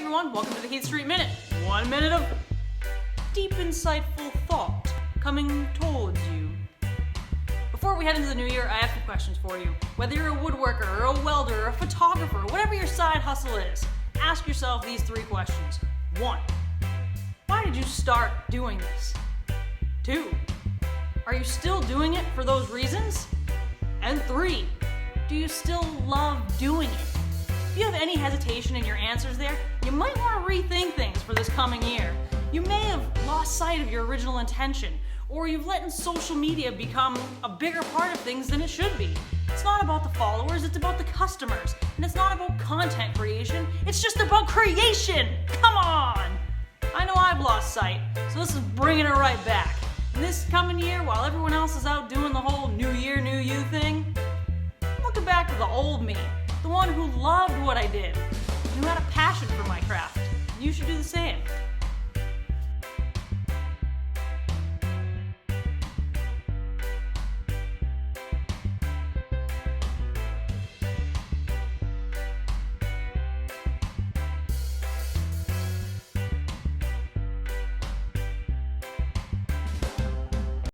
everyone, welcome to the Heath Street Minute. 1 minute of deep, insightful thought coming towards you. Before we head into the new year, I have 2 questions for you. Whether you're a woodworker, or a welder, or a photographer, whatever your side hustle is, ask yourself these 3 questions. 1. Why did you start doing this? 2. Are you still doing it for those reasons? And 3. Do you still love doing it? If you have any hesitation in your answers there, you might want to rethink things for this coming year. You may have lost sight of your original intention, or you've let social media become a bigger part of things than it should be. It's not about the followers, it's about the customers. And it's not about content creation, it's just about creation! Come on! I know I've lost sight, so this is bringing it right back. And this coming year, while everyone else is out doing the whole New Year, New You thing, I'm looking back to the old me. The one who loved what I did, and who had a passion for my craft. You should do the same.